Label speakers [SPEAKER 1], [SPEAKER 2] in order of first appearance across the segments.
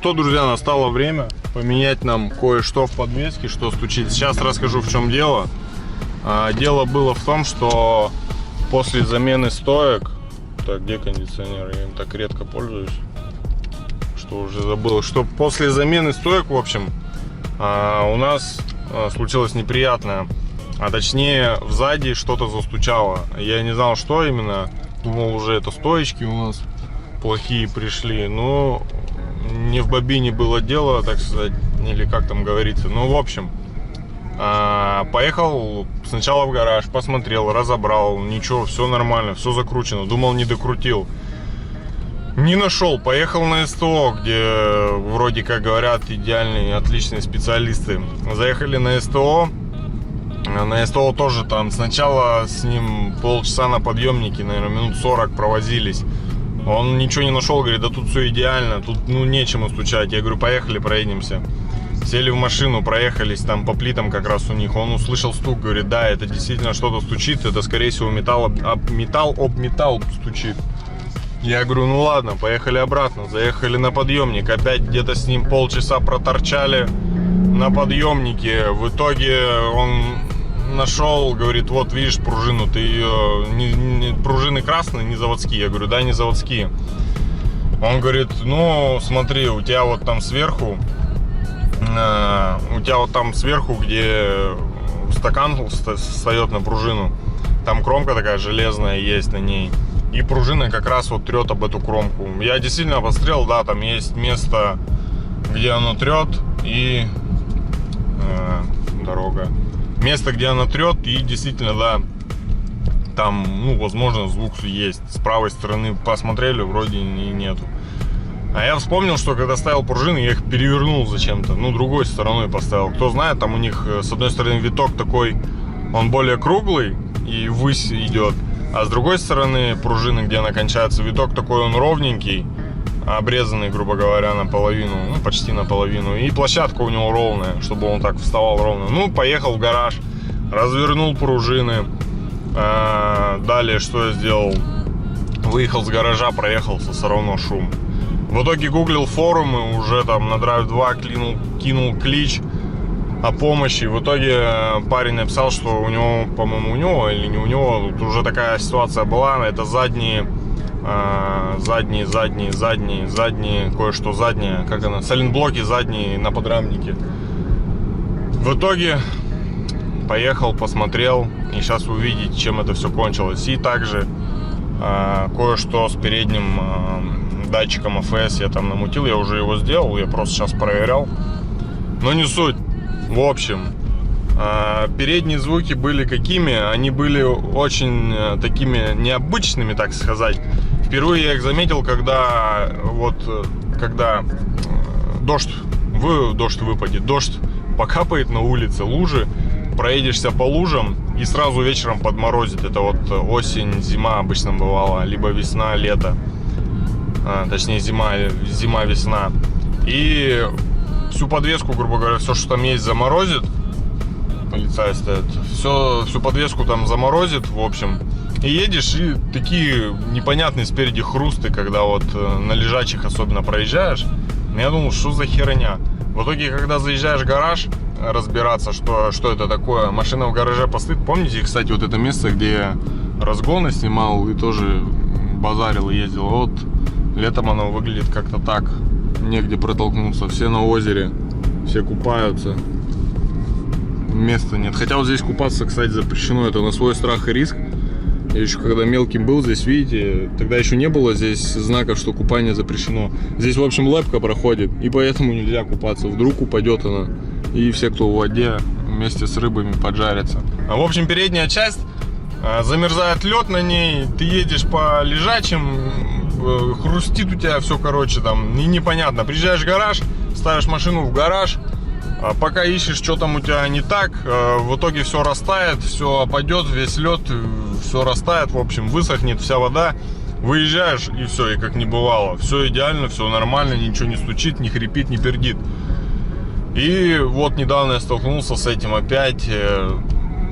[SPEAKER 1] что, друзья, настало время поменять нам кое-что в подвеске, что стучит. Сейчас расскажу, в чем дело. Дело было в том, что после замены стоек... Так, где кондиционер? Я им так редко пользуюсь, что уже забыл. Что после замены стоек, в общем, у нас случилось неприятное. А точнее, сзади что-то застучало. Я не знал, что именно. Думал, уже это стоечки у нас плохие пришли. Но не в бобине было дело, так сказать, или как там говорится. Ну, в общем, поехал сначала в гараж, посмотрел, разобрал. Ничего, все нормально, все закручено. Думал, не докрутил. Не нашел. Поехал на СТО, где вроде как говорят идеальные, отличные специалисты. Заехали на СТО. На СТО тоже там сначала с ним полчаса на подъемнике, наверное, минут 40 провозились. Он ничего не нашел, говорит, да тут все идеально, тут ну нечему стучать. Я говорю, поехали, проедемся. Сели в машину, проехались там по плитам как раз у них. Он услышал стук, говорит, да, это действительно что-то стучит, это скорее всего металл об металл стучит. Я говорю, ну ладно, поехали обратно. Заехали на подъемник, опять где-то с ним полчаса проторчали на подъемнике. В итоге он нашел, говорит, вот видишь пружину, ты ее, пружины красные, не заводские. Я говорю, да, не заводские. Он говорит, ну смотри, у тебя вот там сверху, где стакан встает на пружину, там кромка такая железная есть на ней. И пружина как раз вот трет об эту кромку. Я действительно посмотрел, да, там есть место, где оно трет, и дорога. Место, где она трет, и действительно, да, там, ну, возможно, звук есть. С правой стороны посмотрели, вроде и нету. А я вспомнил, что когда ставил пружины, я их перевернул зачем-то, ну, другой стороной поставил. Кто знает, там у них с одной стороны виток такой, он более круглый и ввысь идет. А с другой стороны пружины, где она кончается, виток такой, он ровненький, обрезанный, грубо говоря, наполовину, ну, почти наполовину. И площадка у него ровная, чтобы он так вставал ровно. Ну, поехал в гараж, развернул пружины. Далее что я сделал? Выехал с гаража, проехался, все равно шум. В итоге гуглил форумы, уже там на Drive 2 кинул клич о помощи. В итоге парень написал, что у него, по-моему, у него или не у него, тут уже такая ситуация была. Это задние, кое-что задние, как она, сайлентблоки задние на подрамнике. В итоге поехал, посмотрел, и сейчас вы увидите, чем это все кончилось. И также кое-что с передним датчиком АФС я там намутил, я уже его сделал, я просто сейчас проверял. Но не суть. В общем, передние звуки были какими? Они были очень такими необычными, так сказать. Впервые я их заметил, когда дождь выпадет, дождь покапает на улице, лужи, проедешься по лужам и сразу вечером подморозит. Это вот осень, зима обычно бывала, либо весна, лето, точнее зима, весна. И всю подвеску, грубо говоря, все, что там есть, заморозит. Полицай стоит. Всю подвеску там заморозит, в общем. И едешь, и такие непонятные спереди хрусты, когда вот на лежачих особенно проезжаешь. Я думал, что за херня. В итоге, когда заезжаешь в гараж разбираться, что это такое, машина в гараже постоит. Помните, кстати, вот это место, где я разгоны снимал и тоже базарил и ездил. Вот летом оно выглядит как-то так. Негде протолкнуться, все на озере, все купаются, места нет. Хотя вот здесь купаться, кстати, запрещено, это на свой страх и риск. Я еще когда мелким был здесь, видите, тогда еще не было здесь знаков, что купание запрещено. Здесь, в общем, лэпка проходит, и поэтому нельзя купаться, вдруг упадет она, и все, кто в воде, вместе с рыбами поджарятся. В общем, передняя часть, замерзает лед на ней, ты едешь по лежачим, хрустит у тебя все, короче, там, и непонятно. Приезжаешь в гараж, ставишь машину в гараж, пока ищешь, что там у тебя не так, в итоге все растает, все опадет, весь лед, все растает, в общем, высохнет вся вода. Выезжаешь, и все, и как не бывало. Все идеально, все нормально, ничего не стучит, не хрипит, не пердит. И вот недавно я столкнулся с этим опять.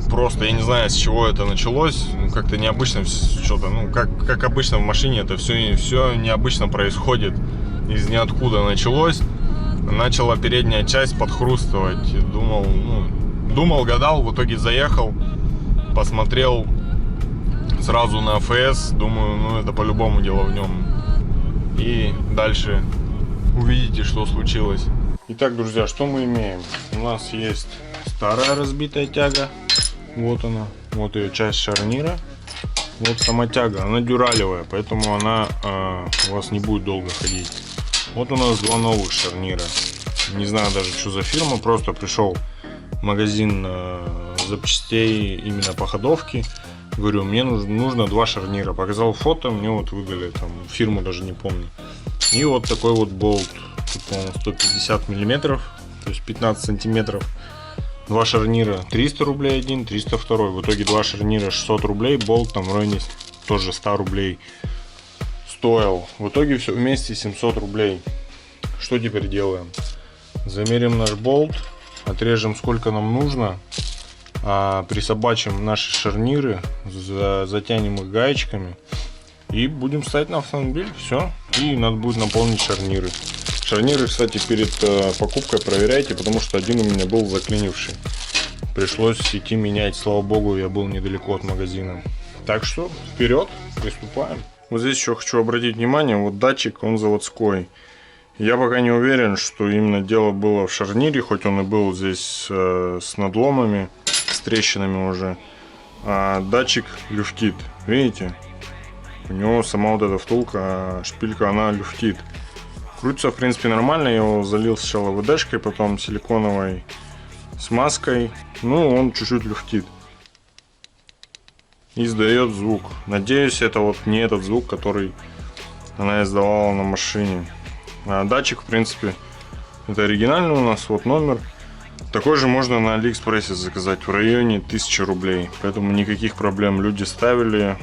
[SPEAKER 1] Просто я не знаю, с чего это началось. Как-то необычно что-то. Ну, как обычно в машине, это все необычно происходит. Из ниоткуда началось. начала передняя часть подхрустывать. Думал, гадал, в итоге заехал, посмотрел сразу на АФС, думаю, это по-любому дело в нем. И дальше увидите, что случилось. Итак, друзья, что мы имеем? У нас есть старая разбитая тяга. Вот она. Вот ее часть шарнира. Вот сама тяга. Она дюралевая, поэтому она у вас не будет долго ходить. Вот у нас два новых шарнира. Не знаю даже, что за фирма. Просто пришел в магазин запчастей именно по ходовке. Говорю, мне нужно два шарнира. Показал фото, мне вот выдали, там, фирму даже не помню. И вот такой вот болт. Тут, по-моему, 150 миллиметров, то есть 15 сантиметров. Два шарнира 300 рублей один, 302. В итоге два шарнира 600 рублей. Болт там в районе тоже 100 рублей стоил. В итоге все вместе 700 рублей. Что теперь делаем? Замерим наш болт, отрежем сколько нам нужно. Присобачим наши шарниры, затянем их гаечками и будем ставить на автомобиль. Все. И надо будет наполнить шарниры. Шарниры, кстати, перед покупкой проверяйте, потому что один у меня был заклинивший. Пришлось идти менять. Слава богу, я был недалеко от магазина. Так что вперед, приступаем. Вот здесь еще хочу обратить внимание, вот датчик, он заводской. Я пока не уверен, что именно дело было в шарнире, хоть он и был здесь с надломами, с трещинами уже. А датчик люфтит, видите? У него сама вот эта втулка, шпилька, она люфтит. Крутится, в принципе, нормально. Я его залил сначала ВДшкой, потом силиконовой смазкой. Ну, он чуть-чуть люфтит. И издает звук. Надеюсь, это вот не этот звук, который она издавала на машине. А датчик, в принципе, это оригинальный у нас. Вот номер. Такой же можно на Алиэкспрессе заказать в районе 1000 рублей. Поэтому никаких проблем. Люди ставили,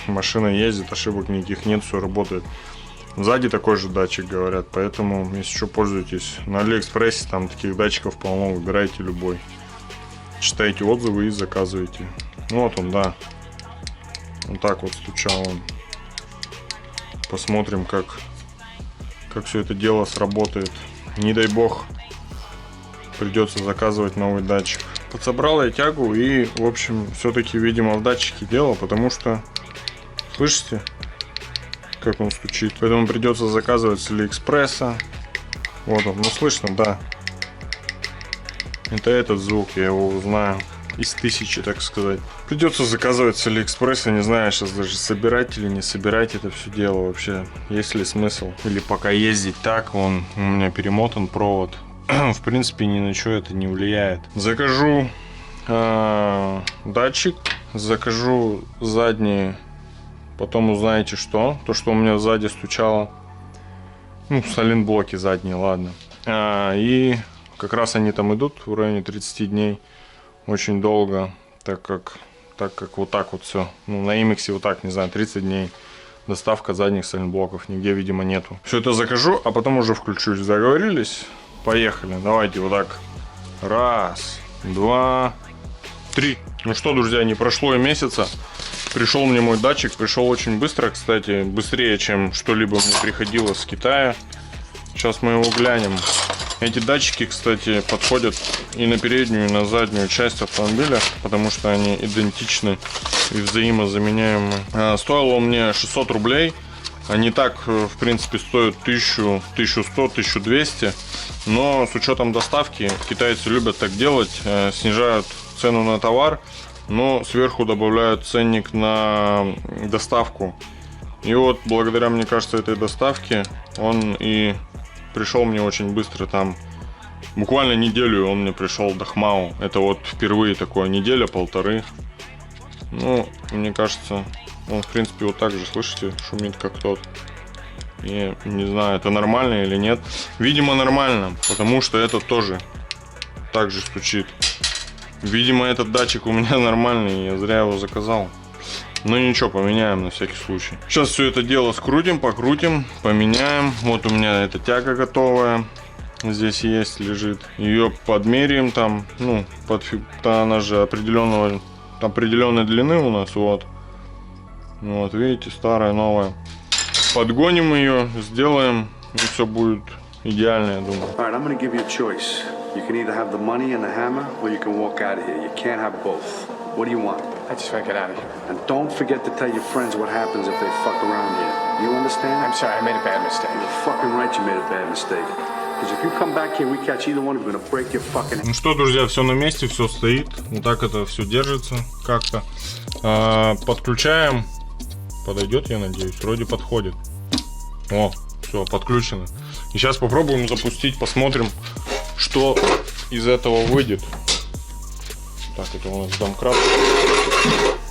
[SPEAKER 1] машина ездит, ошибок никаких нет, все работает. Сзади такой же датчик, говорят. Поэтому, если что, пользуйтесь. На Алиэкспрессе там таких датчиков полно. Выбирайте любой. Читайте отзывы и заказывайте. Ну вот он, да. Вот так вот стучал он. Посмотрим, как все это дело сработает. Не дай бог, придется заказывать новый датчик. Подсобрал я тягу и, в общем, все-таки, видимо, в датчике дело, потому что, слышите, как он стучит. Поэтому придется заказывать с Алиэкспресса. Вот он, ну слышно, да. Это этот звук, я его узнаю из 1000, так сказать. Придется заказывать с Алиэкспресса. Не знаю сейчас даже, собирать или не собирать это все дело вообще. Есть ли смысл? Или пока ездить так, у меня перемотан провод. В принципе, ни на что это не влияет. Закажу датчик, закажу задние. Потом узнаете что. То, что у меня сзади стучало. Ну, сайлентблоки задние, ладно. И как раз они там идут в районе 30 дней. Очень долго, так как вот так вот все. Ну, на Имексе вот так, не знаю, 30 дней. Доставка задних сайлентблоков нигде, видимо, нету. Все это закажу, а потом уже включусь. Договорились? Поехали. Давайте вот так. Раз, два, три. Ну что, друзья, не прошло и месяца. Пришел мне мой датчик. Пришел очень быстро, кстати. Быстрее, чем что-либо мне приходило с Китая. Сейчас мы его глянем. Эти датчики, кстати, подходят и на переднюю, и на заднюю часть автомобиля, потому что они идентичны и взаимозаменяемы. Стоило он мне 600 рублей. Они так, в принципе, стоят 1000, 1100, 1200. Но с учетом доставки, китайцы любят так делать, снижают цену на товар, но сверху добавляют ценник на доставку. И вот благодаря, мне кажется, этой доставке он и пришел мне очень быстро. Там буквально неделю он мне пришел до Хмао. Это вот впервые такое, неделя-полторы. Ну, мне кажется, он, в принципе, вот так же, слышите, шумит как тот. И не знаю, это нормально или нет. Видимо, нормально, потому что этот тоже так же стучит. Видимо, этот датчик у меня нормальный, я зря его заказал. Но ничего, поменяем на всякий случай. Сейчас все это дело скрутим, покрутим, поменяем. Вот у меня эта тяга готовая. Здесь есть, лежит. Ее подмеряем там. Ну, она же определенной длины у нас. Вот. Вот, видите, старая, новая. Подгоним ее, сделаем. И все будет идеально, я думаю.
[SPEAKER 2] All right, I'm going to give you a choice. You can either have the money and the hammer, or you can walk out of here. You can't have both. What do you want?
[SPEAKER 3] I just want to get out of here.
[SPEAKER 2] And don't forget to tell your friends what happens if they fuck around here. You understand?
[SPEAKER 3] I'm sorry, I made a bad mistake.
[SPEAKER 2] You're fucking right you made a bad mistake. Because if you come back here, we catch either one, we're going to break your fucking...
[SPEAKER 1] Ну что, друзья, все на месте, все стоит. Вот так это все держится как-то. Подключаем. Подойдет, я надеюсь. Вроде подходит. О, все, подключено. И сейчас попробуем запустить, посмотрим, что из этого выйдет. Так, это у нас домкрат.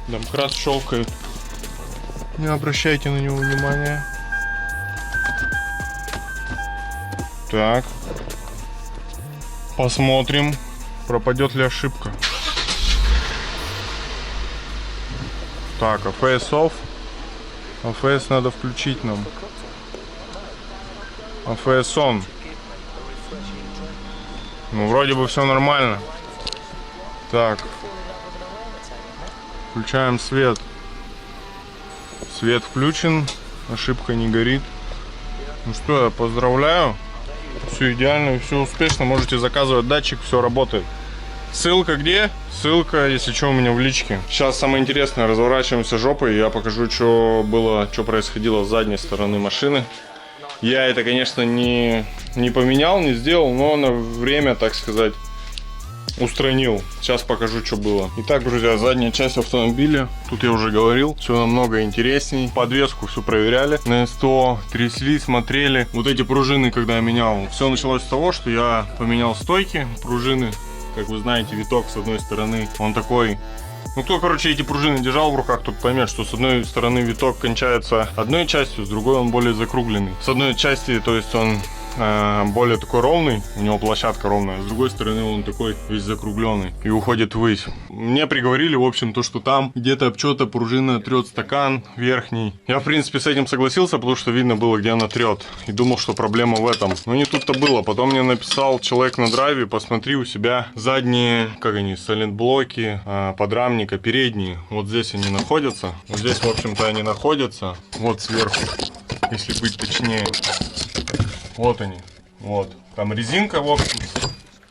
[SPEAKER 1] Домкрат щелкает. Не обращайте на него внимания. Так. Посмотрим, пропадет ли ошибка. Так, AFS off. AFS надо включить нам. AFS on. Ну, вроде бы все нормально. Так. Включаем свет. Свет включен. Ошибка не горит. Ну что, я поздравляю. Все идеально, все успешно. Можете заказывать датчик, все работает. Ссылка где? Ссылка, если что, у меня в личке. Сейчас самое интересное, разворачиваемся жопой. Я покажу, что было, что происходило с задней стороны машины. Я это, конечно, не поменял, не сделал, но на время, так сказать, устранил. Сейчас покажу, что было. Итак, друзья, задняя часть автомобиля. Тут я уже говорил, все намного интересней. Подвеску все проверяли. На СТО трясли, смотрели. Вот эти пружины, когда я менял, все началось с того, что я поменял стойки, пружины. Как вы знаете, виток с одной стороны, он такой... Ну, кто, короче, эти пружины держал в руках, тот поймет, что с одной стороны виток кончается одной частью, с другой он более закругленный. С одной части, то есть он более такой ровный, у него площадка ровная, с другой стороны он такой весь закругленный и уходит ввысь. Мне приговорили, в общем, то, что там где-то об что-то пружина трет стакан верхний. Я, в принципе, с этим согласился, потому что видно было, где она трет, и думал, что проблема в этом. Но не тут-то было. Потом мне написал человек на драйве: посмотри у себя задние, как они, сайлентблоки, подрамника, передние. Вот здесь они находятся. Вот здесь, в общем-то, они находятся. Вот сверху, если быть точнее. Вот они, вот, там резинка, в общем,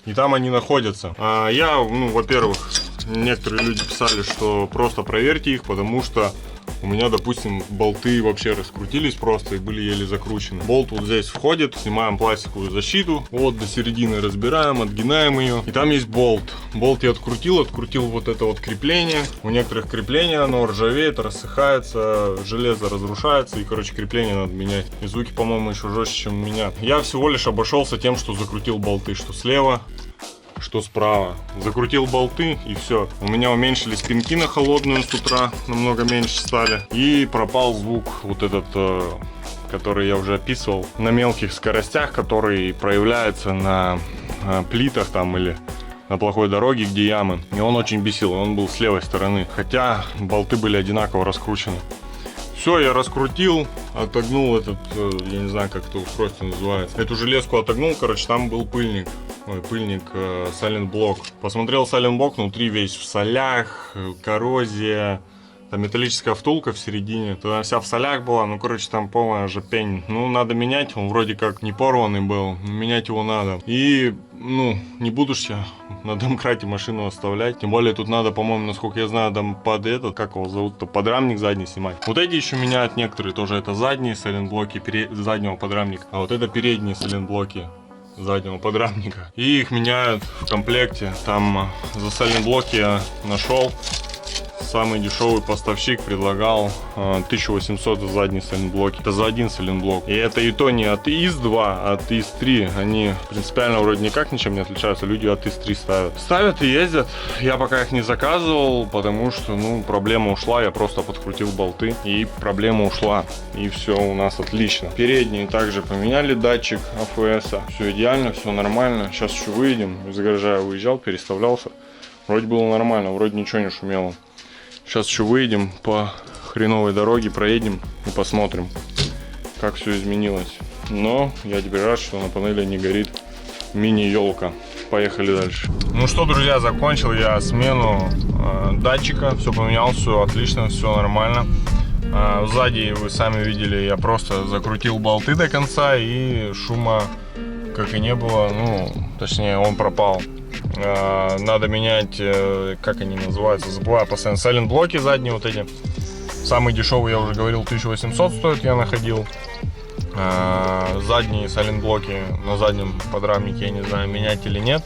[SPEAKER 1] и там они находятся. Я, ну, во-первых, некоторые люди писали, что просто проверьте их, потому что у меня, допустим, болты вообще раскрутились просто и были еле закручены. Болт вот здесь входит, снимаем пластиковую защиту, вот до середины разбираем, отгинаем ее, и там есть болт. Болт я открутил вот это вот крепление. У некоторых крепление, оно ржавеет, рассыхается, железо разрушается, и, короче, крепление надо менять. И звуки, по-моему, еще жестче, чем у меня. Я всего лишь обошелся тем, что закрутил болты, что слева, что справа. Закрутил болты, и все. У меня уменьшились пинки на холодную с утра, намного меньше стали. И пропал звук вот этот, который я уже описывал, на мелких скоростях, который проявляется на плитах там или на плохой дороге, где ямы. И он очень бесил, он был с левой стороны, хотя болты были одинаково раскручены. Все, я раскрутил, отогнул этот, я не знаю, как это устройство называется. Эту железку отогнул, короче, там был пыльник. Ой, пыльник, сайлентблок. Посмотрел сайлентблок, внутри весь в солях, коррозия. Там металлическая втулка в середине. Тогда вся в солях была, ну, короче, там полная же пень. Ну, надо менять, он вроде как не порванный был, менять его надо. И, ну, не буду ж я на домкрате машину оставлять. Тем более тут надо, по-моему, насколько я знаю, там под этот, как его зовут-то, подрамник задний снимать. Вот эти еще меняют некоторые, тоже это задние сайлентблоки заднего подрамника. А вот это передние сайлентблоки заднего подрамника. И их меняют в комплекте. Там за сайлентблоки я нашел. Самый дешевый поставщик предлагал 1800 за задний сайлентблок. Это за один сайлентблок. И это и то не от ИС-2, а от ИС-3. Они принципиально вроде никак ничем не отличаются. Люди от ИС-3 ставят. Ставят и ездят. Я пока их не заказывал, потому что, ну, проблема ушла. Я просто подкрутил болты, и проблема ушла. И все у нас отлично. Передние также поменяли датчик АФС. Все идеально, все нормально. Сейчас еще выйдем. Из гаража я выезжал, переставлялся. Вроде было нормально, вроде ничего не шумело. Сейчас еще выйдем по хреновой дороге, проедем и посмотрим, как все изменилось. Но я теперь рад, что на панели не горит мини-елка. Поехали дальше. Ну что, друзья, закончил я смену датчика. Все поменял, все отлично, все нормально. Сзади, вы сами видели, я просто закрутил болты до конца, и как и не было, ну, точнее, он пропал. Надо менять, как они называются, забываю постоянно, сайлент-блоки задние вот эти. Самый дешевый, я уже говорил, 1800 стоит, я находил. Задние сайлент-блоки на заднем подрамнике, я не знаю, менять или нет.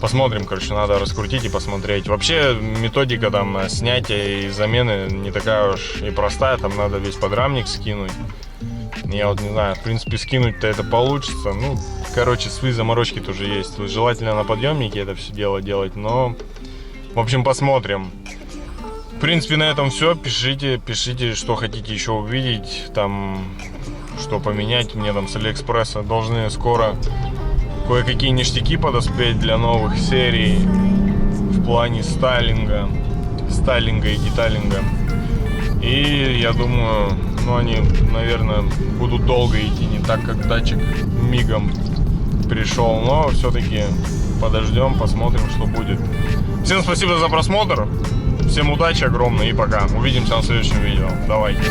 [SPEAKER 1] Посмотрим, короче, надо раскрутить и посмотреть. Вообще, методика там снятия и замены не такая уж и простая. Там надо весь подрамник скинуть. Я вот не знаю, в принципе, скинуть-то это получится. Ну, короче, свои заморочки тоже есть. Желательно на подъемнике это все дело делать, но, в общем, посмотрим. В принципе, на этом все. Пишите, что хотите еще увидеть, там, что поменять. Мне там с Алиэкспресса должны скоро кое-какие ништяки подоспеть для новых серий в плане стайлинга и деталинга. И я думаю, ну, они, наверное, будут долго идти, не так, как датчик мигом пришел. Но все-таки подождем, посмотрим, что будет. Всем спасибо за просмотр. Всем удачи огромной и пока. Увидимся на следующем видео. Давайте.